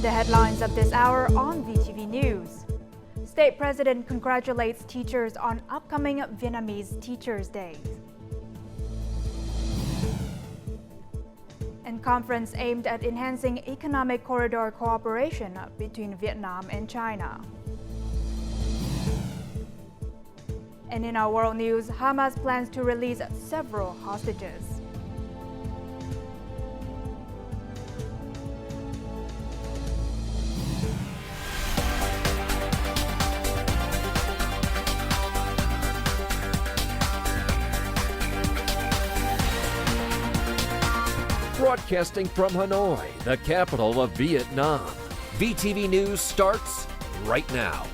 The headlines of this hour on VTV News. State President congratulates teachers on upcoming Vietnamese Teachers' Day. And conference aimed at enhancing economic corridor cooperation between Vietnam and China. And in our world news, Hamas plans to release several hostages. Broadcasting from Hanoi, the capital of Vietnam. VTV News starts right now.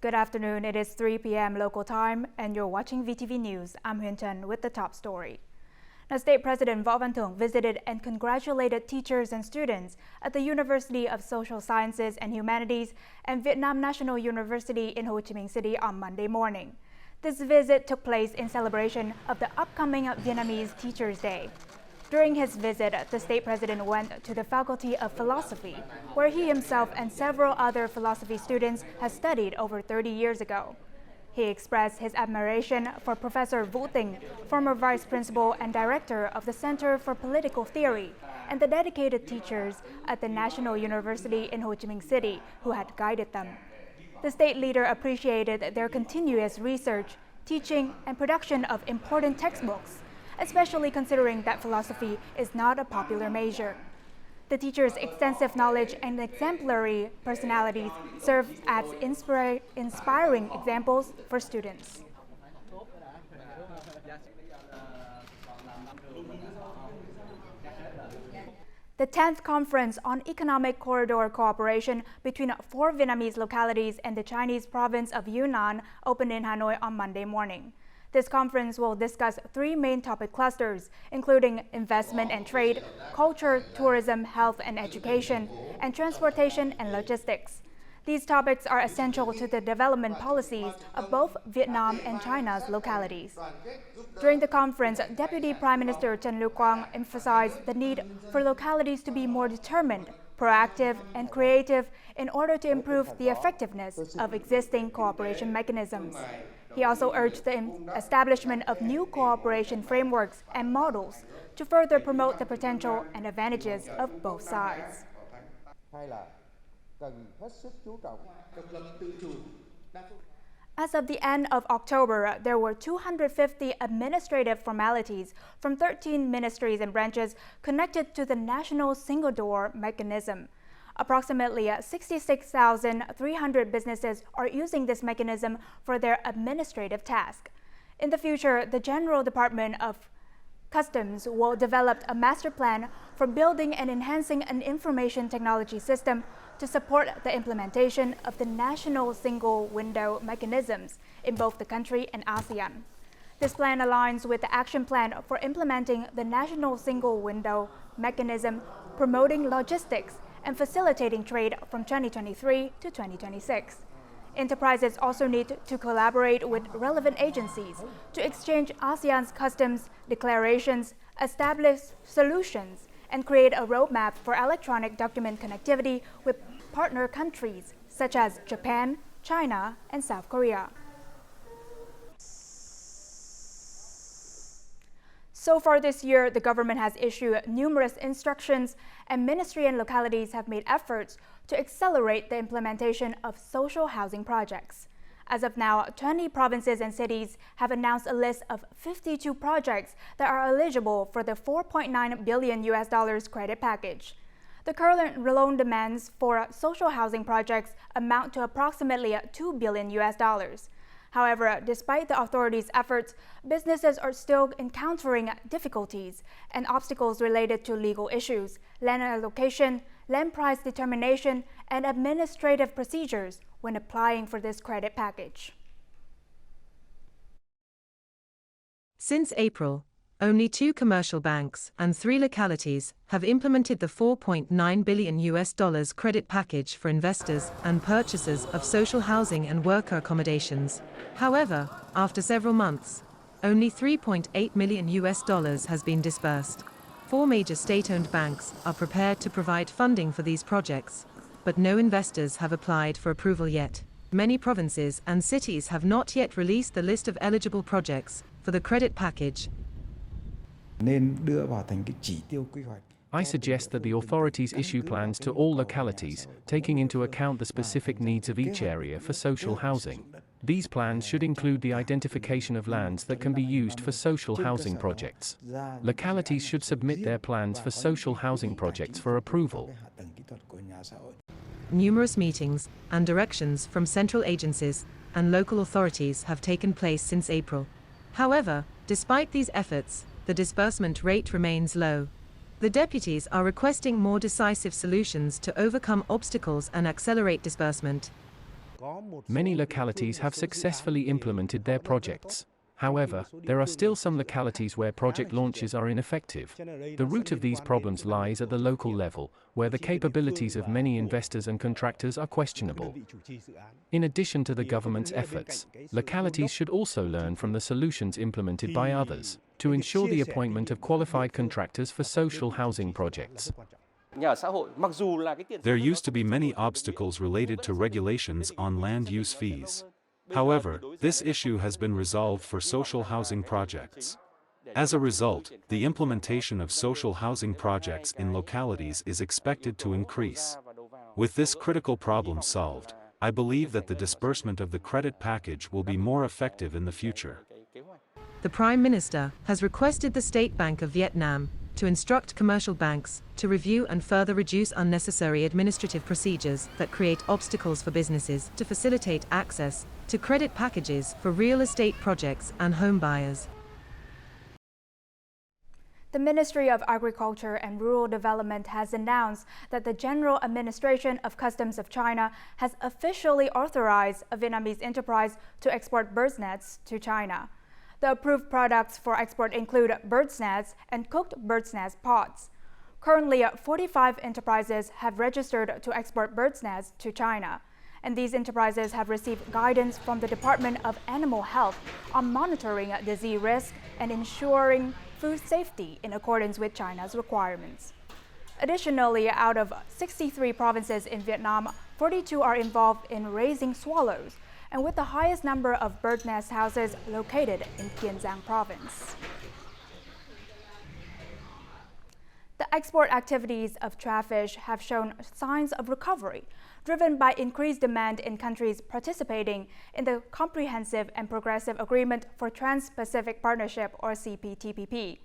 Good afternoon. It is 3 p.m. local time, and you're watching VTV News. I'm Huyên Trân with the top story. Now, State President Võ Văn Thưởng visited and congratulated teachers and students at the University of Social Sciences and Humanities and Vietnam National University in Ho Chi Minh City on Monday morning. This visit took place in celebration of the upcoming Vietnamese Teachers' Day. During his visit, the state president went to the Faculty of Philosophy, where he himself and several other philosophy students had studied over 30 years ago. He expressed his admiration for Professor Vũ Tình, former vice principal and director of the Center for Political Theory, and the dedicated teachers at the National University in Ho Chi Minh City who had guided them. The state leader appreciated their continuous research, teaching, and production of important textbooks, especially considering that philosophy is not a popular major. The teachers' extensive knowledge and exemplary personalities serve as inspiring examples for students. The 10th Conference on Economic Corridor Cooperation between 4 Vietnamese localities and the Chinese province of Yunnan opened in Hanoi on Monday morning. This conference will discuss 3 main topic clusters, including investment and trade, culture, tourism, health and education, and transportation and logistics. These topics are essential to the development policies of both Vietnam and China's localities. During the conference, Deputy Prime Minister Trần Lưu Quang emphasized the need for localities to be more determined, proactive, and creative in order to improve the effectiveness of existing cooperation mechanisms. He also urged the establishment of new cooperation frameworks and models to further promote the potential and advantages of both sides. As of the end of October, there were 250 administrative formalities from 13 ministries and branches connected to the National Single Door mechanism. Approximately 66,300 businesses are using this mechanism for their administrative task. In the future, the General Department of Customs will develop a master plan for building and enhancing an information technology system to support the implementation of the national single window mechanisms in both the country and ASEAN. This plan aligns with the action plan for implementing the national single window mechanism, promoting logistics and facilitating trade from 2023 to 2026. Enterprises also need to collaborate with relevant agencies to exchange ASEAN's customs declarations, establish solutions, and create a roadmap for electronic document connectivity with partner countries such as Japan, China, and South Korea. So far this year, the government has issued numerous instructions, and ministry and localities have made efforts to accelerate the implementation of social housing projects. As of now, 20 provinces and cities have announced a list of 52 projects that are eligible for the $4.9 billion credit package. The current loan demands for social housing projects amount to approximately $2 billion. However, despite the authorities' efforts, businesses are still encountering difficulties and obstacles related to legal issues, land allocation, land price determination, and administrative procedures when applying for this credit package. Since April, only 2 commercial banks and 3 localities have implemented the $4.9 billion credit package for investors and purchasers of social housing and worker accommodations. However, after several months, only $3.8 million has been disbursed. 4 major state-owned banks are prepared to provide funding for these projects, but no investors have applied for approval yet. Many provinces and cities have not yet released the list of eligible projects for the credit package. I suggest that the authorities issue plans to all localities, taking into account the specific needs of each area for social housing. These plans should include the identification of lands that can be used for social housing projects. Localities should submit their plans for social housing projects for approval. Numerous meetings and directions from central agencies and local authorities have taken place since April. However, despite these efforts, the disbursement rate remains low. The deputies are requesting more decisive solutions to overcome obstacles and accelerate disbursement. Many localities have successfully implemented their projects. However, there are still some localities where project launches are ineffective. The root of these problems lies at the local level, where the capabilities of many investors and contractors are questionable. In addition to the government's efforts, localities should also learn from the solutions implemented by others to ensure the appointment of qualified contractors for social housing projects. There used to be many obstacles related to regulations on land use fees. However, this issue has been resolved for social housing projects. As a result, the implementation of social housing projects in localities is expected to increase. With this critical problem solved, I believe that the disbursement of the credit package will be more effective in the future. The Prime Minister has requested the State Bank of Vietnam to instruct commercial banks to review and further reduce unnecessary administrative procedures that create obstacles for businesses to facilitate access to credit packages for real estate projects and home buyers. The Ministry of Agriculture and Rural Development has announced that the General Administration of Customs of China has officially authorized a Vietnamese enterprise to export birds' nets to China. The approved products for export include bird's nets and cooked bird's nest pods. Currently, 45 enterprises have registered to export bird's nets to China, and these enterprises have received guidance from the Department of Animal Health on monitoring disease risk and ensuring food safety in accordance with China's requirements. Additionally, out of 63 provinces in Vietnam, 42 are involved in raising swallows, and with the highest number of bird nest houses located in Kiên Giang province. The export activities of traffic have shown signs of recovery, driven by increased demand in countries participating in the Comprehensive and Progressive Agreement for Trans-Pacific Partnership, or CPTPP.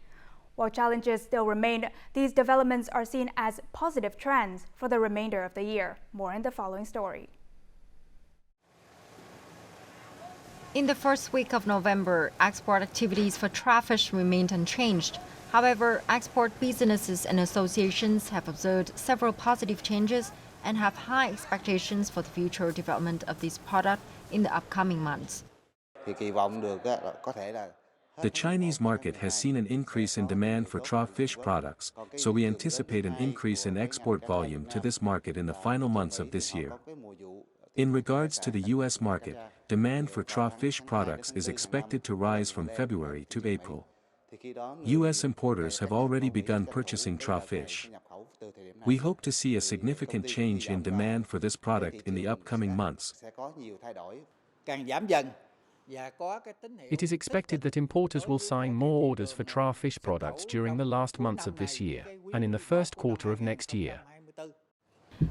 While challenges still remain, these developments are seen as positive trends for the remainder of the year. More in the following story. In the first week of November, export activities for traffic remained unchanged. However, export businesses and associations have observed several positive changes and have high expectations for the future development of this product in the upcoming months. The Chinese market has seen an increase in demand for trough fish products, so we anticipate an increase in export volume to this market in the final months of this year. In regards to the U.S. market, demand for trough fish products is expected to rise from February to April. U.S. importers have already begun purchasing trough fish. We hope to see a significant change in demand for this product in the upcoming months. It is expected that importers will sign more orders for trough fish products during the last months of this year and in the first quarter of next year.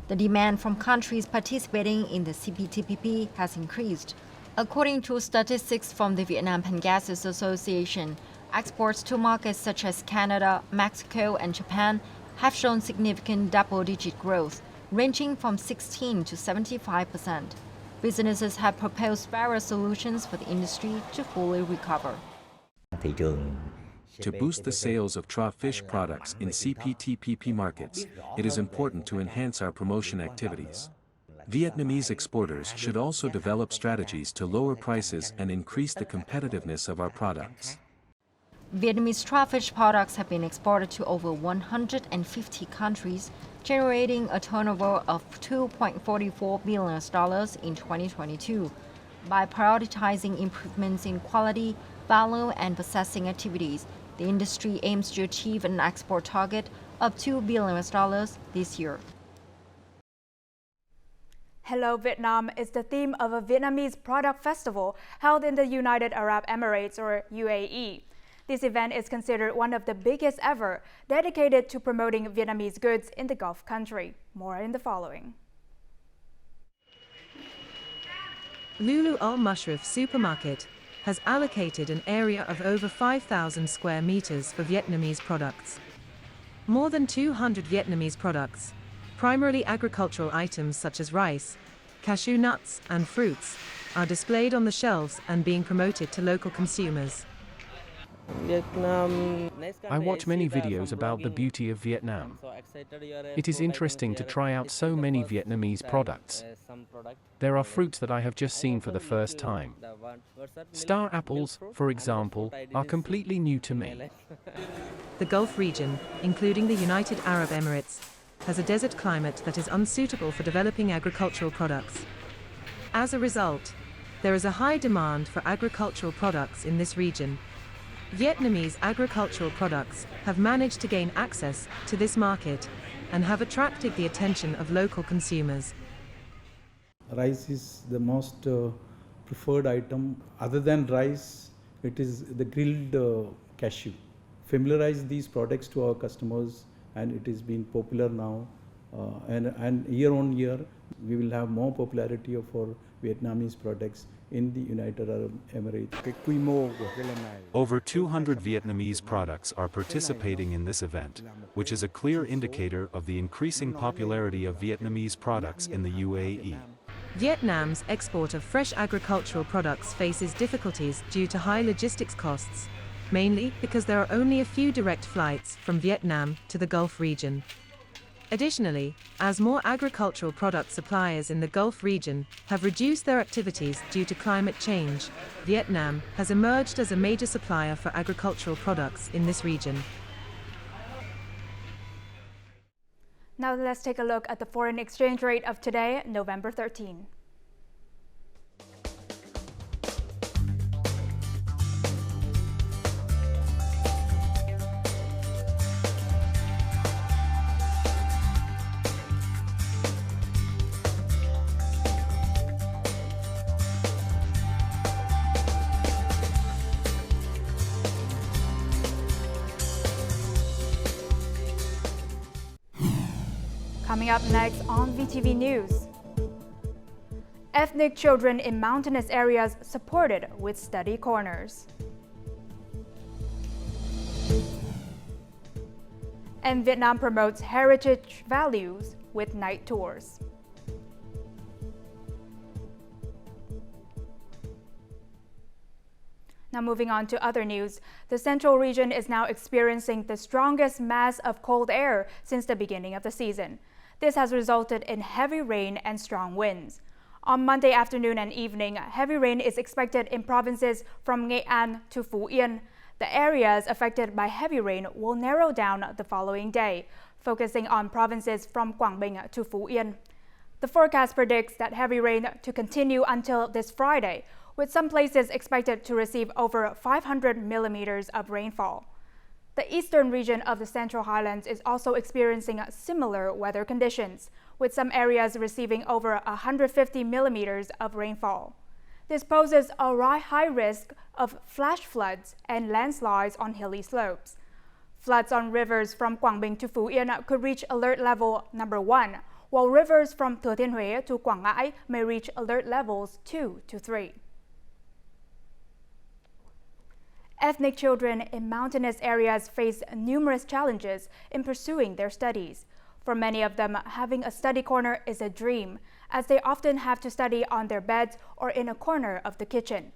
The demand from countries participating in the CPTPP has increased. According to statistics from the Vietnam Pangasus Association, exports to markets such as Canada, Mexico, and Japan have shown significant double-digit growth, ranging from 16% to 75%. Businesses have proposed various solutions for the industry to fully recover. To boost the sales of trough fish products in CPTPP markets, it is important to enhance our promotion activities. Vietnamese exporters should also develop strategies to lower prices and increase the competitiveness of our products. Vietnamese trough fish products have been exported to over 150 countries, generating a turnover of $2.44 billion in 2022. By prioritizing improvements in quality, value, and processing activities, The industry aims to achieve an export target of $2 billion this year. Hello Vietnam is the theme of a Vietnamese product festival held in the United Arab Emirates, or UAE. This event is considered one of the biggest ever, dedicated to promoting Vietnamese goods in the Gulf country. More in the following. Lulu Al Mushrif supermarket has allocated an area of over 5,000 square meters for Vietnamese products. More than 200 Vietnamese products, primarily agricultural items such as rice, cashew nuts, and fruits, are displayed on the shelves and being promoted to local consumers. I watch many videos about the beauty of Vietnam. It is interesting to try out so many Vietnamese products. There are fruits that I have just seen for the first time. Star apples, for example, are completely new to me. The Gulf region, including the United Arab Emirates, has a desert climate that is unsuitable for developing agricultural products. As a result, there is a high demand for agricultural products in this region. Vietnamese agricultural products have managed to gain access to this market and have attracted the attention of local consumers. Rice is the most preferred item. Other than rice, it is the grilled cashew. Familiarize these products to our customers, and it is being popular now. And year on year, we will have more popularity of our Vietnamese products in the United Arab Emirates. Over 200 Vietnamese products are participating in this event, which is a clear indicator of the increasing popularity of Vietnamese products in the UAE. Vietnam's export of fresh agricultural products faces difficulties due to high logistics costs, mainly because there are only a few direct flights from Vietnam to the Gulf region. Additionally, as more agricultural product suppliers in the Gulf region have reduced their activities due to climate change, Vietnam has emerged as a major supplier for agricultural products in this region. Now let's take a look at the foreign exchange rate of today, November 13. Coming up next on VTV News. Ethnic children in mountainous areas supported with study corners. And Vietnam promotes heritage values with night tours. Now moving on to other news, the central region is now experiencing the strongest mass of cold air since the beginning of the season. This has resulted in heavy rain and strong winds. On Monday afternoon and evening, heavy rain is expected in provinces from Nghệ An to Phú Yên. The areas affected by heavy rain will narrow down the following day, focusing on provinces from Quảng Bình to Phú Yên. The forecast predicts that heavy rain to continue until this Friday, with some places expected to receive over 500 millimeters of rainfall. The eastern region of the Central Highlands is also experiencing similar weather conditions, with some areas receiving over 150 millimeters of rainfall. This poses a high risk of flash floods and landslides on hilly slopes. Floods on rivers from Quảng Bình to Phú Yên could reach alert level number 1, while rivers from Thừa Thiên Huế to Quảng Ngãi may reach alert levels 2 to 3. Ethnic children in mountainous areas face numerous challenges in pursuing their studies. For many of them, having a study corner is a dream, as they often have to study on their beds or in a corner of the kitchen.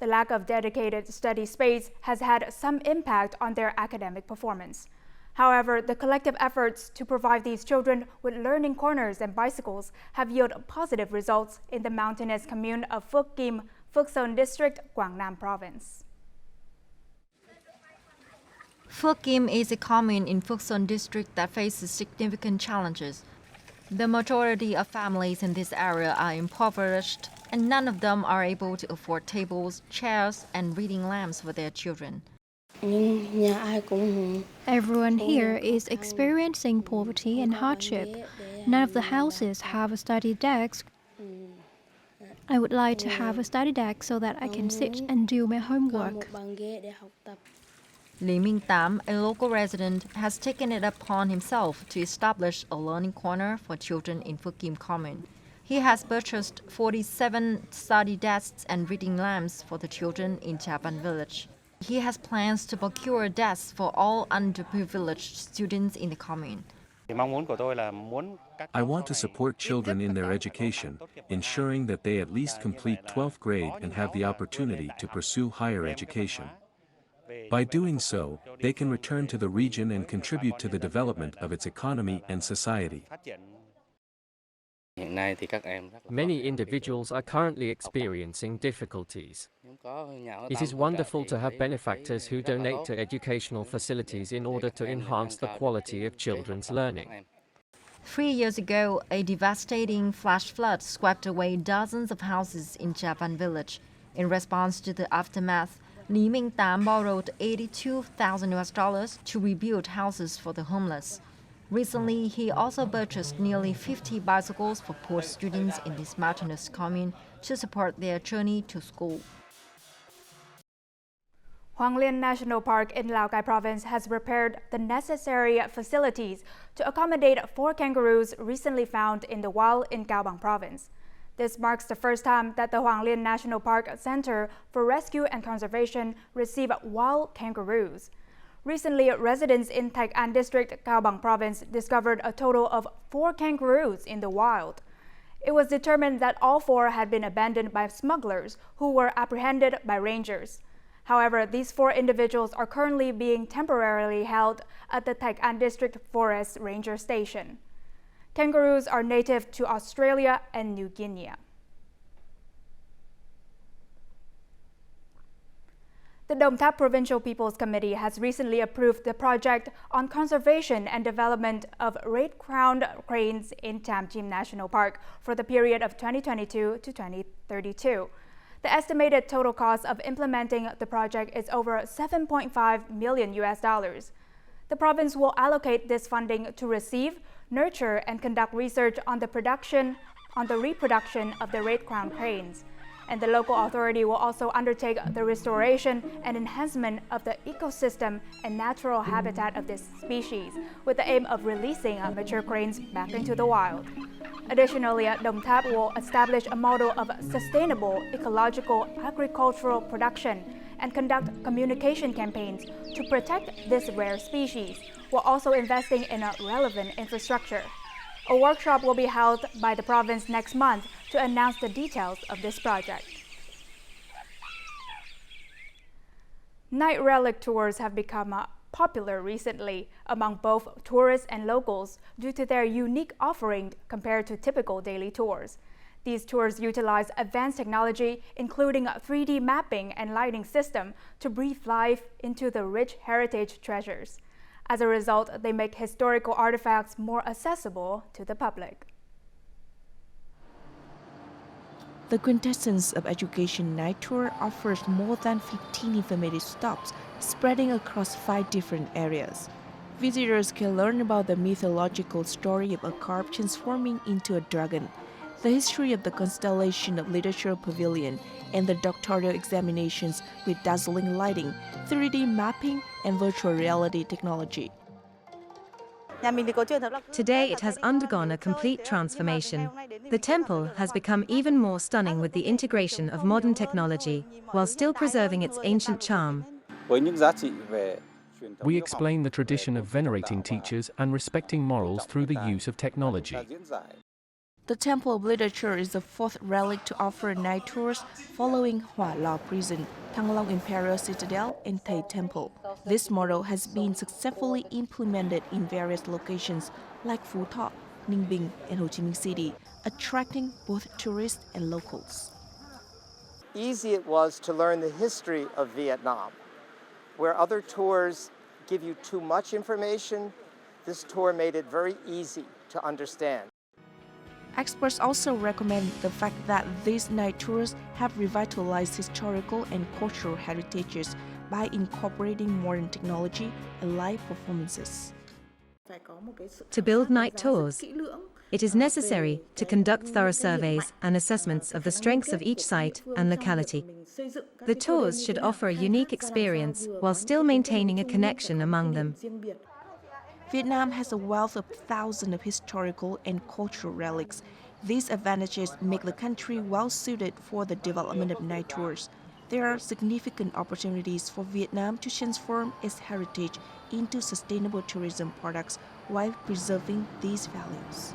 The lack of dedicated study space has had some impact on their academic performance. However, the collective efforts to provide these children with learning corners and bicycles have yielded positive results in the mountainous commune of Phước Kim, Phước Sơn District, Quảng Nam Province. Phước Kim is a commune in Phước Sơn District that faces significant challenges. The majority of families in this area are impoverished, and none of them are able to afford tables, chairs, and reading lamps for their children. Everyone here is experiencing poverty and hardship. None of the houses have a study desk. I would like to have a study desk so that I can sit and do my homework. Lý Minh Tám, a local resident, has taken it upon himself to establish a learning corner for children in Phie Kim Commune. He has purchased 47 study desks and reading lamps for the children in Chapan village. He has plans to procure desks for all underprivileged students in the commune. I want to support children in their education, ensuring that they at least complete 12th grade and have the opportunity to pursue higher education. By doing so, they can return to the region and contribute to the development of its economy and society. Many individuals are currently experiencing difficulties. It is wonderful to have benefactors who donate to educational facilities in order to enhance the quality of children's learning. 3 years ago, a devastating flash flood swept away dozens of houses in Chapan village. In response to the aftermath, Lý Minh Tám borrowed $82,000 to rebuild houses for the homeless. Recently, he also purchased nearly 50 bicycles for poor students in this mountainous commune to support their journey to school. Hoang Liên National Park in Lào Cai province has prepared the necessary facilities to accommodate 4 kangaroos recently found in the wild in Cao Bằng province. This marks the first time that the Hoang Liên National Park Center for Rescue and Conservation received wild kangaroos. Recently, residents in Thạch An district, Cao Bằng province, discovered a total of 4 kangaroos in the wild. It was determined that all 4 had been abandoned by smugglers who were apprehended by rangers. However, these 4 individuals are currently being temporarily held at the Thạch An district forest ranger station. Kangaroos are native to Australia and New Guinea. The Đồng Tháp Provincial People's Committee has recently approved the project on conservation and development of red-crowned cranes in Tam Chim National Park for the period of 2022 to 2032. The estimated total cost of implementing the project is over $7.5 million. The province will allocate this funding to receive, nurture, and conduct research on the reproduction of the red-crowned cranes. And the local authority will also undertake the restoration and enhancement of the ecosystem and natural habitat of this species, with the aim of releasing mature cranes back into the wild. Additionally, Đồng Tháp will establish a model of sustainable ecological agricultural production and conduct communication campaigns to protect this rare species, while also investing in a relevant infrastructure. A workshop will be held by the province next month to announce the details of this project. Night relic tours have become popular recently among both tourists and locals due to their unique offering compared to typical daily tours. These tours utilize advanced technology, including a 3D mapping and lighting system, to breathe life into the rich heritage treasures. As a result, they make historical artifacts more accessible to the public. The Quintessence of Education Night Tour offers more than 15 informative stops spreading across 5 different areas. Visitors can learn about the mythological story of a carp transforming into a dragon, the history of the Constellation of Literature Pavilion, and the doctoral examinations with dazzling lighting, 3D mapping, and virtual reality technology. Today it has undergone a complete transformation. The temple has become even more stunning with the integration of modern technology, while still preserving its ancient charm. We explain the tradition of venerating teachers and respecting morals through the use of technology. The Temple of Literature is the 4th relic to offer night tours following Hỏa Lò Prison, Thăng Long Imperial Citadel, and Thầy Temple. This model has been successfully implemented in various locations like Phú Thọ, Ninh Bình, and Ho Chi Minh City, attracting both tourists and locals. Easy it was to learn the history of Vietnam. Where other tours give you too much information, this tour made it very easy to understand. Experts also recommend the fact that these night tours have revitalized historical and cultural heritages by incorporating modern technology and live performances. To build night tours, it is necessary to conduct thorough surveys and assessments of the strengths of each site and locality. The tours should offer a unique experience while still maintaining a connection among them. Vietnam has a wealth of thousands of historical and cultural relics. These advantages make the country well suited for the development of night tours. There are significant opportunities for Vietnam to transform its heritage into sustainable tourism products while preserving these values.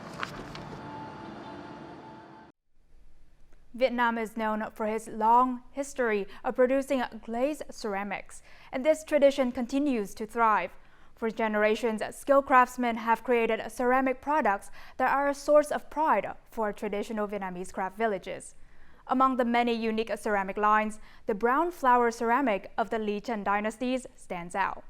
Vietnam is known for its long history of producing glazed ceramics, and this tradition continues to thrive. For generations, skilled craftsmen have created ceramic products that are a source of pride for traditional Vietnamese craft villages. Among the many unique ceramic lines, the brown flower ceramic of the Le Trần dynasties stands out.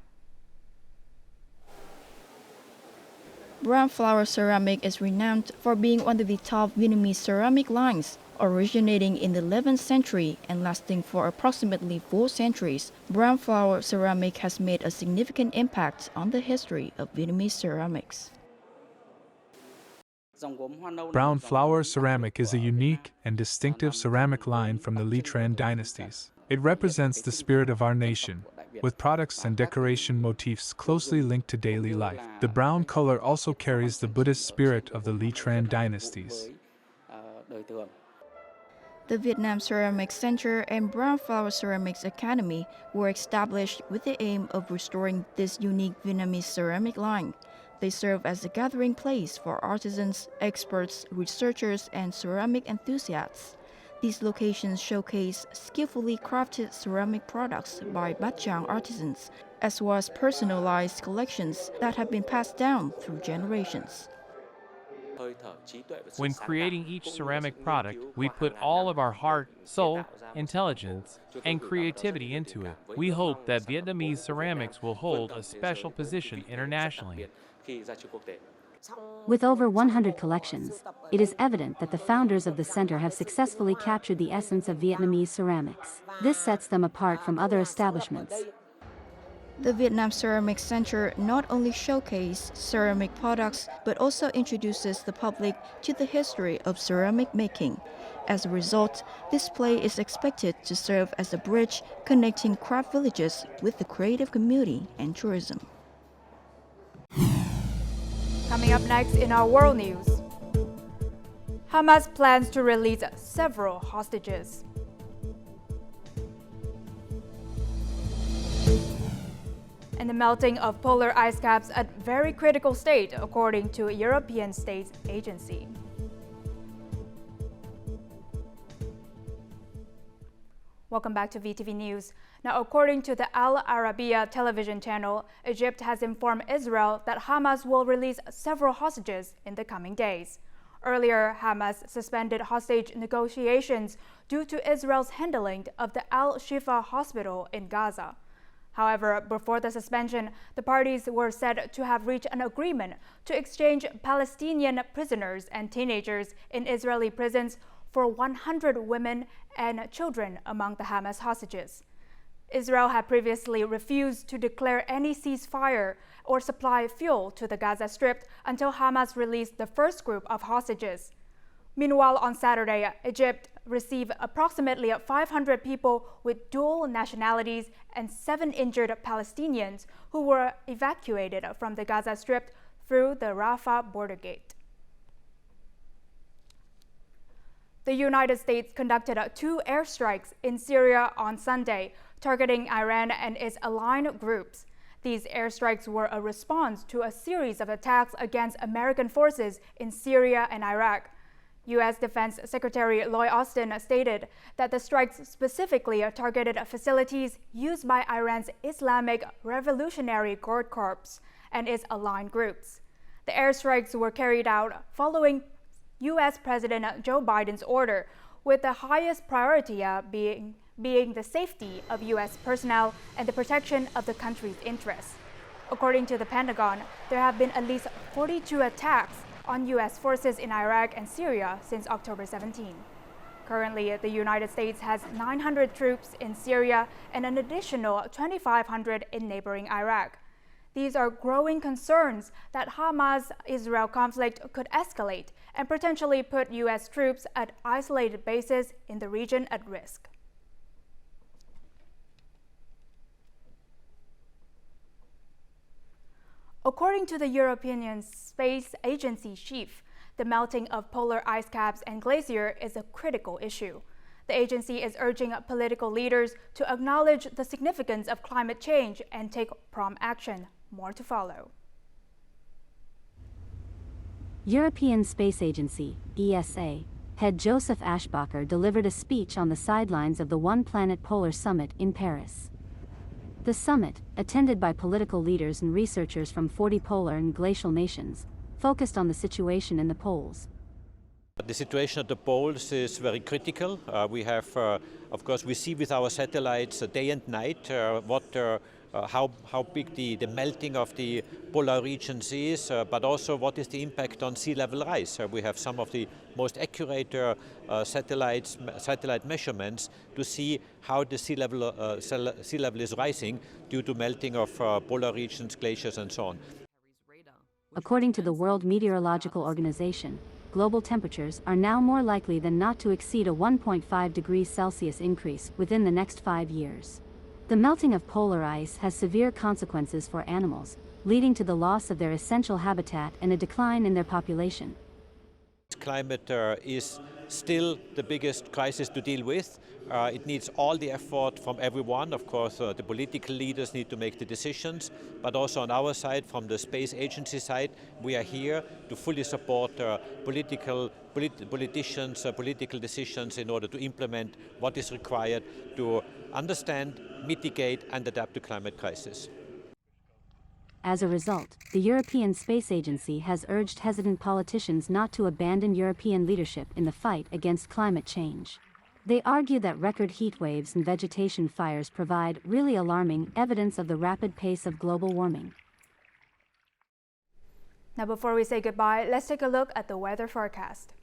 Brown flower ceramic is renowned for being one of the top Vietnamese ceramic lines. Originating in the 11th century and lasting for approximately 4 centuries, brown flower ceramic has made a significant impact on the history of Vietnamese ceramics. Brown flower ceramic is a unique and distinctive ceramic line from the Le Trần dynasties. It represents the spirit of our nation, with products and decoration motifs closely linked to daily life. The brown color also carries the Buddhist spirit of the Le Trần dynasties. The Vietnam Ceramics Center and Brown Flower Ceramics Academy were established with the aim of restoring this unique Vietnamese ceramic line. They serve as a gathering place for artisans, experts, researchers, and ceramic enthusiasts. These locations showcase skillfully crafted ceramic products by Bát Tràng artisans, as well as personalized collections that have been passed down through generations. When creating each ceramic product, we put all of our heart, soul, intelligence, and creativity into it. We hope that Vietnamese ceramics will hold a special position internationally. With over 100 collections, it is evident that the founders of the center have successfully captured the essence of Vietnamese ceramics. This sets them apart from other establishments. The Vietnam Ceramics Center not only showcases ceramic products, but also introduces the public to the history of ceramic making. As a result, this display is expected to serve as a bridge connecting craft villages with the creative community and tourism. Coming up next in our world news, Hamas plans to release several hostages. And the melting of polar ice caps at very critical state, according to a European Space Agency. Welcome back to VTV News. Now, according to the Al Arabiya television channel, Egypt has informed Israel that Hamas will release several hostages in the coming days. Earlier, Hamas suspended hostage negotiations due to Israel's handling of the Al-Shifa hospital in Gaza. However, before the suspension, the parties were said to have reached an agreement to exchange Palestinian prisoners and teenagers in Israeli prisons for 100 women and children among the Hamas hostages. Israel had previously refused to declare any ceasefire or supply fuel to the Gaza Strip until Hamas released the first group of hostages. Meanwhile, on Saturday, Egypt received approximately 500 people with dual nationalities and 7 injured Palestinians who were evacuated from the Gaza Strip through the Rafah border gate. The United States conducted 2 airstrikes in Syria on Sunday, targeting Iran and its aligned groups. These airstrikes were a response to a series of attacks against American forces in Syria and Iraq. U.S. Defense Secretary Lloyd Austin stated that the strikes specifically targeted facilities used by Iran's Islamic Revolutionary Guard Corps and its aligned groups. The airstrikes were carried out following U.S. President Joe Biden's order, with the highest priority being the safety of U.S. personnel and the protection of the country's interests. According to the Pentagon, there have been at least 42 attacks on U.S. forces in Iraq and Syria since October 17. Currently, the United States has 900 troops in Syria and an additional 2,500 in neighboring Iraq. These are growing concerns that Hamas-Israel conflict could escalate and potentially put U.S. troops at isolated bases in the region at risk. According to the European Space Agency chief, the melting of polar ice caps and glacier is a critical issue. The agency is urging political leaders to acknowledge the significance of climate change and take prompt action. More to follow. European Space Agency, ESA, head Joseph Aschbacher delivered a speech on the sidelines of the One Planet Polar Summit in Paris. The summit, attended by political leaders and researchers from 40 polar and glacial nations, focused on the situation in the poles. The situation at the poles is very critical. We have, of course, we see with our satellites day and night how big the melting of the polar regions is, but also what is the impact on sea level rise. We have some of the most accurate satellite measurements to see how the sea level is rising due to melting of polar regions, glaciers, and so on. According to the World Meteorological Organization, global temperatures are now more likely than not to exceed a 1.5 degrees Celsius increase within the next 5 years. The melting of polar ice has severe consequences for animals, leading to the loss of their essential habitat and a decline in their population. Climate is still the biggest crisis to deal with. It needs all the effort from everyone. Of course, the political leaders need to make the decisions, but also on our side, from the space agency side, we are here to fully support political decisions in order to implement what is required to understand, mitigate, and adapt to climate crisis. As a result, the European Space Agency has urged hesitant politicians not to abandon European leadership in the fight against climate change. They argue that record heat waves and vegetation fires provide really alarming evidence of the rapid pace of global warming. Now, before we say goodbye, let's take a look at the weather forecast.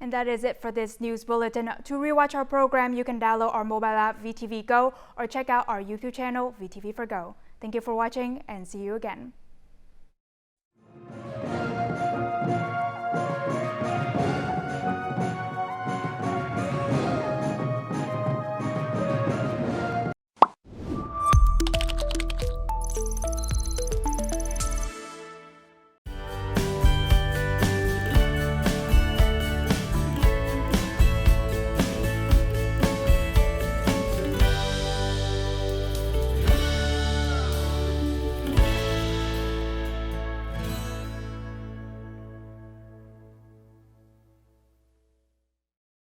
And that is it for this news bulletin. To rewatch our program, you can download our mobile app VTVgo or check out our YouTube channel VTV4Go. Thank you for watching and see you again.